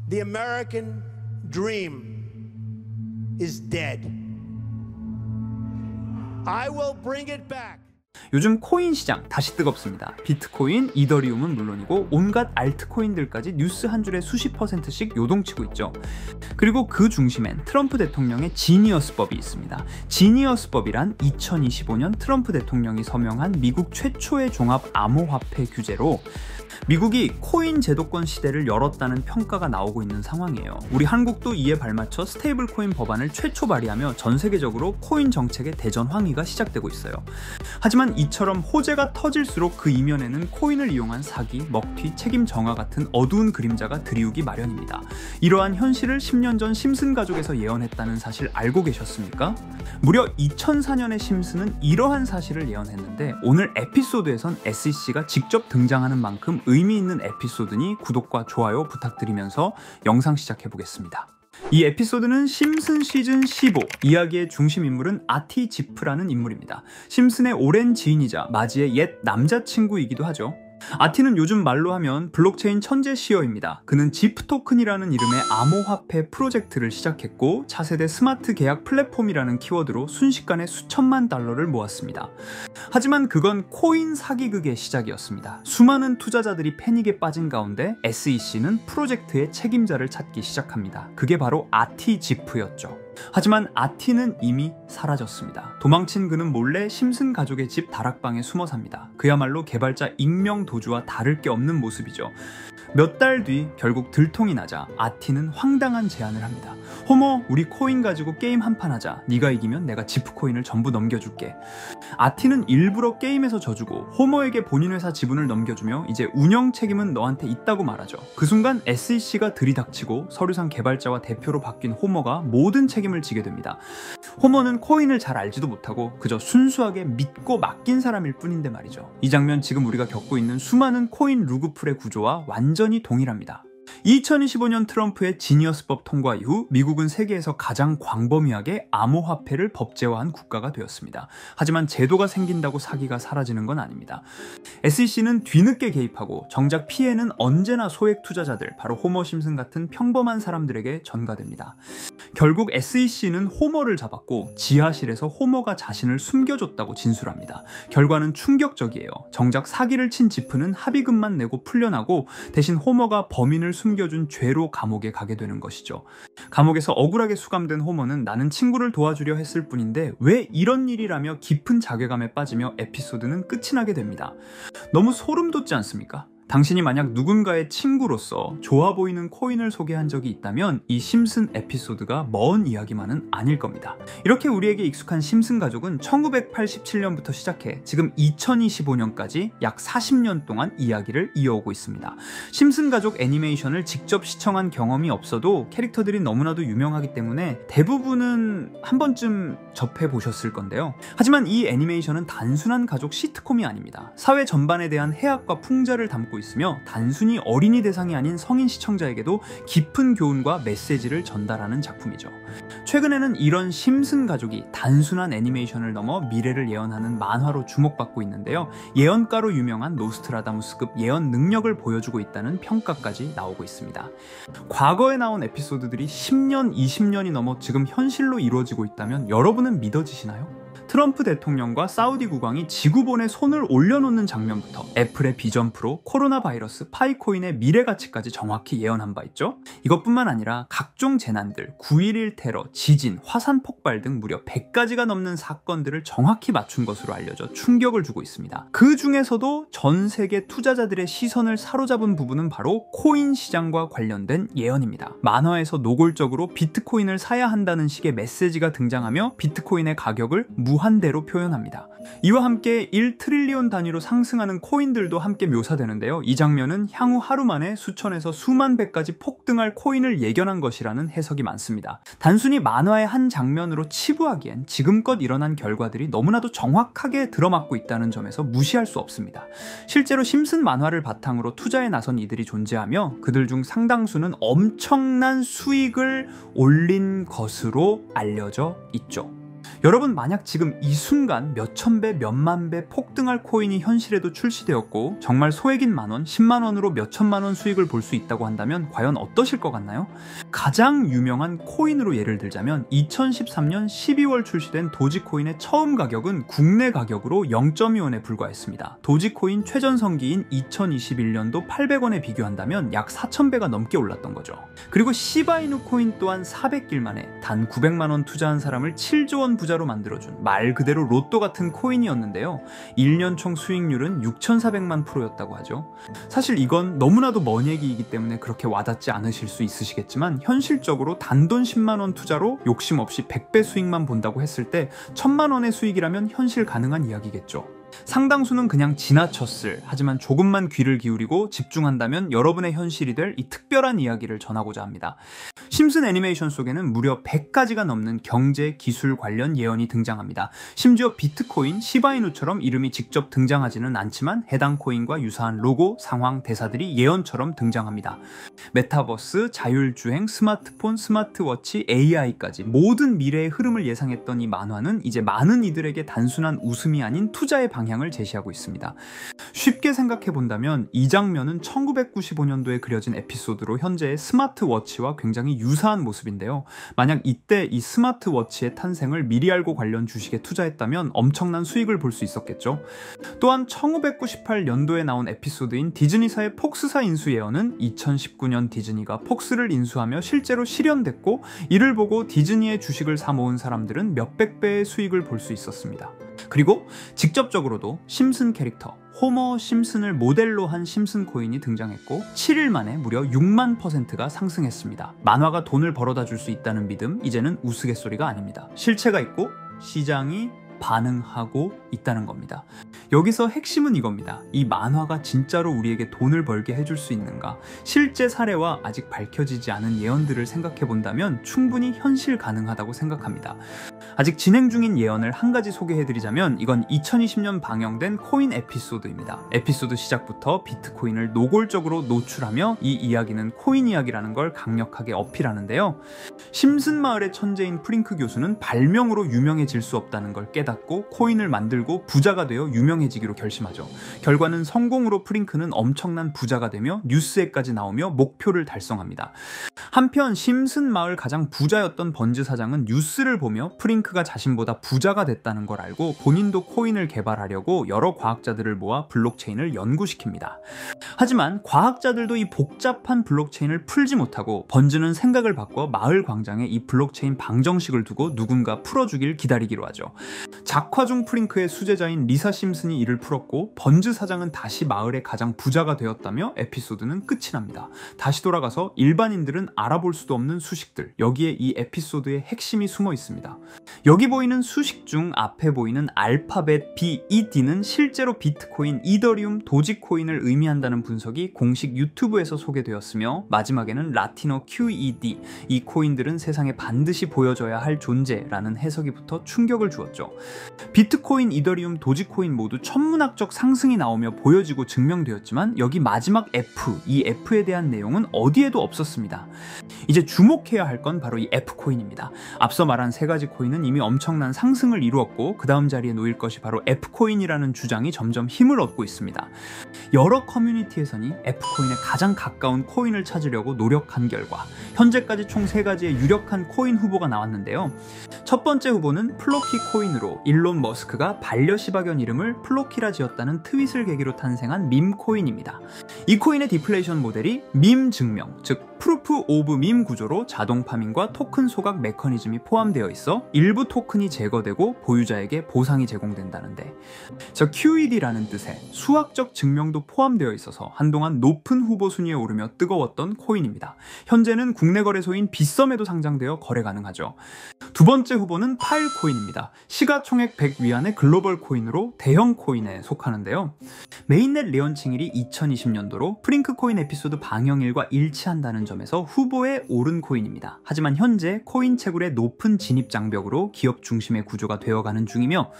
The American dream is dead. I will bring it back. 요즘 코인 시장 다시 뜨겁습니다. 비트코인, 이더리움은 물론이고 온갖 알트코인들까지 뉴스 한 줄에 수십 %씩 요동치고 있죠. 그리고 그 중심엔 트럼프 대통령의 지니어스법이 있습니다. 지니어스법이란 2025년 트럼프 대통령이 서명한 미국 최초의 종합 암호화폐 규제로 미국이 코인 제도권 시대를 열었다는 평가가 나오고 있는 상황이에요. 우리 한국도 이에 발맞춰 스테이블 코인 법안을 최초 발의하며 전 세계적으로 코인 정책의 대전황위가 시작되고 있어요. 하지만 이처럼 호재가 터질수록 그 이면에는 코인을 이용한 사기, 먹튀, 책임 정화 같은 어두운 그림자가 드리우기 마련입니다. 이러한 현실을 10년 전 심슨 가족에서 예언했다는 사실 알고 계셨습니까? 무려 2004년에 심슨은 이러한 사실을 예언했는데 오늘 에피소드에선 SEC가 직접 등장하는 만큼 의미 있는 에피소드니 구독과 좋아요 부탁드리면서 영상 시작해보겠습니다. 이 에피소드는 심슨 시즌 15, 이야기의 중심 인물은 아티 지프라는 인물입니다. 심슨의 오랜 지인이자 마지의 옛 남자친구이기도 하죠. 아티는 요즘 말로 하면 블록체인 천재 시어입니다. 그는 지프 토큰이라는 이름의 암호화폐 프로젝트를 시작했고 차세대 스마트 계약 플랫폼이라는 키워드로 순식간에 수천만 달러를 모았습니다. 하지만 그건 코인 사기극의 시작이었습니다. 수많은 투자자들이 패닉에 빠진 가운데 SEC는 프로젝트의 책임자를 찾기 시작합니다. 그게 바로 아티 지프였죠. 하지만 아티는 이미 사라졌습니다. 도망친 그는 몰래 심슨 가족의 집 다락방에 숨어 삽니다. 그야말로 개발자 익명 도주와 다를 게 없는 모습이죠. 몇 달 뒤 결국 들통이 나자 아티는 황당한 제안을 합니다. 호머, 우리 코인 가지고 게임 한판 하자. 네가 이기면 내가 지프 코인을 전부 넘겨줄게. 아티는 일부러 게임에서 져주고 호머에게 본인 회사 지분을 넘겨주며 이제 운영 책임은 너한테 있다고 말하죠. 그 순간 SEC가 들이닥치고 서류상 개발자와 대표로 바뀐 호머가 모든 책임을 지게 됩니다. 호머는 코인을 잘 알지도 못하고 그저 순수하게 믿고 맡긴 사람일 뿐인데 말이죠. 이 장면 지금 우리가 겪고 있는 수많은 코인 루그풀의 구조와 완전히 동일합니다. 2025년 트럼프의 지니어스법 통과 이후 미국은 세계에서 가장 광범위하게 암호화폐를 법제화한 국가가 되었습니다. 하지만 제도가 생긴다고 사기가 사라지는 건 아닙니다. SEC는 뒤늦게 개입하고 정작 피해는 언제나 소액 투자자들, 바로 호머 심슨 같은 평범한 사람들에게 전가됩니다. 결국 SEC는 호머를 잡았고 지하실에서 호머가 자신을 숨겨줬다고 진술합니다. 결과는 충격적이에요. 정작 사기를 친 지프는 합의금만 내고 풀려나고 대신 호머가 범인을 숨겨준 죄로 감옥에 가게 되는 것이죠. 감옥에서 억울하게 수감된 호머는 나는 친구를 도와주려 했을 뿐인데 왜 이런 일이라며 깊은 자괴감에 빠지며 에피소드는 끝이 나게 됩니다. 너무 소름 돋지 않습니까? 당신이 만약 누군가의 친구로서 좋아 보이는 코인을 소개한 적이 있다면 이 심슨 에피소드가 먼 이야기만은 아닐 겁니다. 이렇게 우리에게 익숙한 심슨 가족은 1987년부터 시작해 지금 2025년까지 약 40년 동안 이야기를 이어오고 있습니다. 심슨 가족 애니메이션을 직접 시청한 경험이 없어도 캐릭터들이 너무나도 유명하기 때문에 대부분은 한 번쯤 접해보셨을 건데요. 하지만 이 애니메이션은 단순한 가족 시트콤이 아닙니다. 사회 전반에 대한 해악과 풍자를 담고 있으며 단순히 어린이 대상이 아닌 성인 시청자에게도 깊은 교훈과 메시지를 전달하는 작품이죠. 최근에는 이런 심슨 가족이 단순한 애니메이션을 넘어 미래를 예언하는 만화로 주목받고 있는데요. 예언가로 유명한 노스트라다무스급 예언 능력을 보여주고 있다는 평가까지 나오고 있습니다. 과거에 나온 에피소드들이 10년, 20년이 넘어 지금 현실로 이루어지고 있다면 여러분은 믿어지시나요? 트럼프 대통령과 사우디 국왕이 지구본에 손을 올려놓는 장면부터 애플의 비전 프로, 코로나 바이러스, 파이코인의 미래 가치까지 정확히 예언한 바 있죠. 이것뿐만 아니라 각종 재난들, 9.11 테러, 지진, 화산 폭발 등 무려 100가지가 넘는 사건들을 정확히 맞춘 것으로 알려져 충격을 주고 있습니다. 그 중에서도 전 세계 투자자들의 시선을 사로잡은 부분은 바로 코인 시장과 관련된 예언입니다. 만화에서 노골적으로 비트코인을 사야 한다는 식의 메시지가 등장하며 비트코인의 가격을 무한대로 표현합니다. 이와 함께 1트릴리온 단위로 상승하는 코인들도 함께 묘사되는데요. 이 장면은 향후 하루 만에 수천에서 수만 배까지 폭등할 코인을 예견한 것이라는 해석이 많습니다. 단순히 만화의 한 장면으로 치부하기엔 지금껏 일어난 결과들이 너무나도 정확하게 들어맞고 있다는 점에서 무시할 수 없습니다. 실제로 심슨 만화를 바탕으로 투자에 나선 이들이 존재하며 그들 중 상당수는 엄청난 수익을 올린 것으로 알려져 있죠. 여러분, 만약 지금 이 순간 몇천 배, 몇만 배 폭등할 코인이 현실에도 출시되었고 정말 소액인 만원, 10만 원으로 몇천만 원 수익을 볼 수 있다고 한다면 과연 어떠실 것 같나요? 가장 유명한 코인으로 예를 들자면 2013년 12월 출시된 도지코인의 처음 가격은 국내 가격으로 0.2원에 불과했습니다. 도지코인 최전성기인 2021년도 800원에 비교한다면 약 4,000배가 넘게 올랐던 거죠. 그리고 시바이누 코인 또한 400길 만에 단 900만 원 투자한 사람을 7조 원 부자로 만들어준 말 그대로 로또 같은 코인이었는데요. 1년 총 수익률은 6,400만 %였다고 하죠. 사실 이건 너무나도 먼 얘기이기 때문에 그렇게 와닿지 않으실 수 있으시겠지만 현실적으로 단돈 10만 원 투자로 욕심 없이 100배 수익만 본다고 했을 때 1,000만 원의 수익이라면 현실 가능한 이야기겠죠. 상당수는 그냥 지나쳤을, 하지만 조금만 귀를 기울이고 집중한다면 여러분의 현실이 될 이 특별한 이야기를 전하고자 합니다. 심슨 애니메이션 속에는 무려 100가지가 넘는 경제, 기술 관련 예언이 등장합니다. 심지어 비트코인, 시바이누처럼 이름이 직접 등장하지는 않지만 해당 코인과 유사한 로고, 상황, 대사들이 예언처럼 등장합니다. 메타버스, 자율주행, 스마트폰, 스마트워치, AI까지 모든 미래의 흐름을 예상했던 이 만화는 이제 많은 이들에게 단순한 웃음이 아닌 투자의 방향을 제시하고 있습니다. 쉽게 생각해 본다면 이 장면은 1995년도에 그려진 에피소드로 현재의 스마트워치와 굉장히 유사한 모습인데요. 만약 이때 이 스마트워치의 탄생을 미리 알고 관련 주식에 투자했다면 엄청난 수익을 볼 수 있었겠죠. 또한 1998년도에 나온 에피소드인 디즈니사의 폭스사 인수 예언은 2019년 디즈니가 폭스를 인수하며 실제로 실현됐고, 이를 보고 디즈니의 주식을 사 모은 사람들은 몇백 배의 수익을 볼 수 있었습니다. 그리고 직접적으로도 심슨 캐릭터 호머 심슨을 모델로 한 심슨 코인이 등장했고 7일 만에 무려 6만 %가 상승했습니다. 만화가 돈을 벌어다 줄 수 있다는 믿음, 이제는 우스갯소리가 아닙니다. 실체가 있고 시장이 반응하고 있다는 겁니다. 여기서 핵심은 이겁니다. 이 만화가 진짜로 우리에게 돈을 벌게 해줄 수 있는가? 실제 사례와 아직 밝혀지지 않은 예언들을 생각해 본다면 충분히 현실 가능하다고 생각합니다. 아직 진행 중인 예언을 한 가지 소개해드리자면 이건 2020년 방영된 코인 에피소드입니다. 에피소드 시작부터 비트코인을 노골적으로 노출하며 이 이야기는 코인 이야기라는 걸 강력하게 어필하는데요. 심슨 마을의 천재인 프링크 교수는 발명으로 유명해질 수 없다는 걸 깨닫고 코인을 만들고 부자가 되어 유명해지기로 결심하죠. 결과는 성공으로 프링크는 엄청난 부자가 되며 뉴스에까지 나오며 목표를 달성합니다. 한편 심슨 마을 가장 부자였던 번즈 사장은 뉴스를 보며 프링크가 자신보다 부자가 됐다는 걸 알고 본인도 코인을 개발하려고 여러 과학자들을 모아 블록체인을 연구시킵니다. 하지만 과학자들도 이 복잡한 블록체인을 풀지 못하고 번즈는 생각을 바꿔 마을 광장에 이 블록체인 방정식을 두고 누군가 풀어주길 기다리기로 하죠. 작화 중 프링크의 수제자인 리사 심슨이 이를 풀었고 번즈 사장은 다시 마을의 가장 부자가 되었다며 에피소드는 끝이 납니다. 다시 돌아가서 일반인들은 알아볼 수도 없는 수식들, 여기에 이 에피소드의 핵심이 숨어 있습니다. 여기 보이는 수식 중 앞에 보이는 알파벳 B, 이 D는 실제로 비트코인, 이더리움, 도지코인을 의미한다는 분석이 공식 유튜브에서 소개되었으며 마지막에는 라틴어 QED, 이 코인들은 세상에 반드시 보여줘야 할 존재라는 해석이 붙어 충격을 주었죠. 비트코인, 이더리움, 도지코인 모두 천문학적 상승이 나오며 보여지고 증명되었지만 여기 마지막 F, 이 F에 대한 내용은 어디에도 없었습니다. 이제 주목해야 할 건 바로 이 F코인입니다. 앞서 말한 세 가지 코인은 이미 엄청난 상승을 이루었고 그 다음 자리에 놓일 것이 바로 F코인이라는 주장이 점점 힘을 얻고 있습니다. 여러 커뮤니티에서는 F코인에 가장 가까운 코인을 찾으려고 노력한 결과 현재까지 총 3가지의 유력한 코인 후보가 나왔는데요. 첫 번째 후보는 플로키 코인으로 일론 머스크가 반려시바견 이름을 플로키라 지었다는 트윗을 계기로 탄생한 밈 코인입니다. 이 코인의 디플레이션 모델이 밈 증명, 즉 프루프 오브 밈 구조로 자동 파밍과 토큰 소각 메커니즘이 포함되어 있어 일부 토큰이 제거되고 보유자에게 보상이 제공된다는데, 저 QED라는 뜻의 수학적 증명도 포함되어 있어서 한동안 높은 후보 순위에 오르며 뜨거웠던 코인입니다. 현재는 국내 거래소인 빗썸에도 상장되어 거래 가능하죠. 두 번째 후보는 파일코인입니다. 시가총액 100 위안의 글로벌 코인으로 대형 코인에 속하는데요. 메인넷 레언칭일이 2020년도로 프링크 코인 에피소드 방영일과 일치한다는 점에서 후보에 오른 코인입니다. 하지만 현재 코인 채굴의 높은 진입 장벽으로 기업 중심의 구조가 되어가는 중이며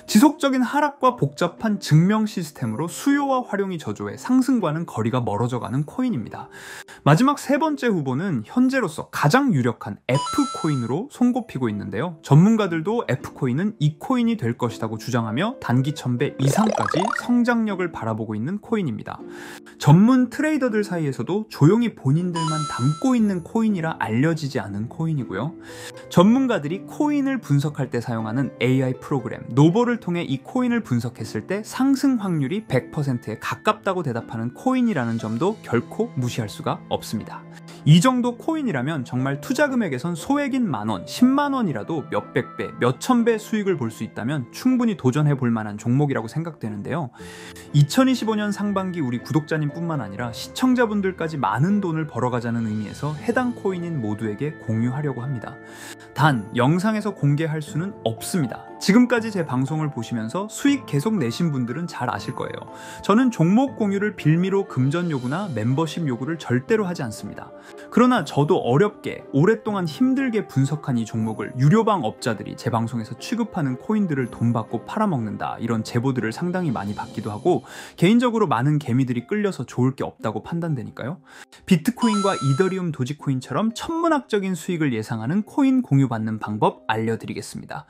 지속적인 하락과 복잡한 증명 시스템으로 수요와 활용이 저조해 상승과는 거리가 멀어져가는 코인입니다. 마지막 세 번째 후보는 현재로서 가장 유력한 F코인으로 손꼽히고 있는데요. 전문가들도 F코인은 이 코인이 될 것이라고 주장하며 단기 1000배 이상까지 성장력을 바라보고 있는 코인입니다. 전문 트레이더들 사이에서도 조용히 본인들만 담고 있는 코인이라 알려지지 않은 코인이고요. 전문가들이 코인을 분석할 때 사용하는 AI 프로그램 노보를 통해 이 코인을 분석했을 때 상승 확률이 100%에 가깝다고 대답하는 코인이라는 점도 결코 무시할 수가 없습니다. 이 정도 코인이라면 정말 투자 금액에선 소액인 만원, 10만원이라도 몇백 배, 몇천 배 수익을 볼 수 있다면 충분히 도전해 볼 만한 종목이라고 생각되는데요. 2025년 상반기 우리 구독자님 뿐만 아니라 시청자분들까지 많은 돈을 벌어가자는 의미에서 해당 코인인 모두에게 공유하려고 합니다. 단, 영상에서 공개할 수는 없습니다. 지금까지 제 방송을 보시면서 수익 계속 내신 분들은 잘 아실 거예요. 저는 종목 공유를 빌미로 금전 요구나 멤버십 요구를 절대로 하지 않습니다. 그러나 저도 어렵게 오랫동안 힘들게 분석한 이 종목을 유료방 업자들이 제 방송에서 취급하는 코인들을 돈 받고 팔아먹는다, 이런 제보들을 상당히 많이 받기도 하고 개인적으로 많은 개미들이 끌려서 좋을 게 없다고 판단되니까요. 비트코인과 이더리움, 도지코인처럼 천문학적인 수익을 예상하는 코인 공유받는 방법 알려드리겠습니다.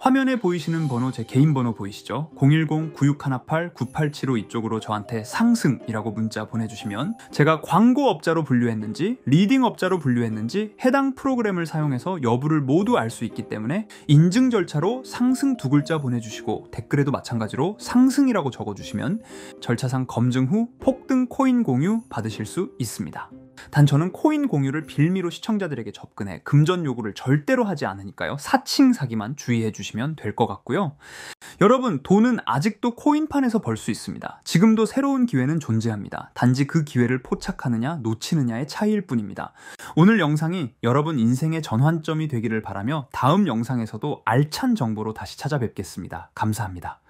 화면에 보이시는 번호 제 개인 번호 보이시죠? 010-9618-9875 이쪽으로 저한테 상승이라고 문자 보내주시면 제가 광고업자로 분류했는지 리딩업자로 분류했는지 해당 프로그램을 사용해서 여부를 모두 알 수 있기 때문에 인증 절차로 상승 두 글자 보내주시고 댓글에도 마찬가지로 상승이라고 적어주시면 절차상 검증 후 폭등 코인 공유 받으실 수 있습니다. 단 저는 코인 공유를 빌미로 시청자들에게 접근해 금전 요구를 절대로 하지 않으니까요. 사칭 사기만 주의해 주시면 될 것 같고요. 여러분, 돈은 아직도 코인판에서 벌 수 있습니다. 지금도 새로운 기회는 존재합니다. 단지 그 기회를 포착하느냐 놓치느냐의 차이일 뿐입니다. 오늘 영상이 여러분 인생의 전환점이 되기를 바라며 다음 영상에서도 알찬 정보로 다시 찾아뵙겠습니다. 감사합니다.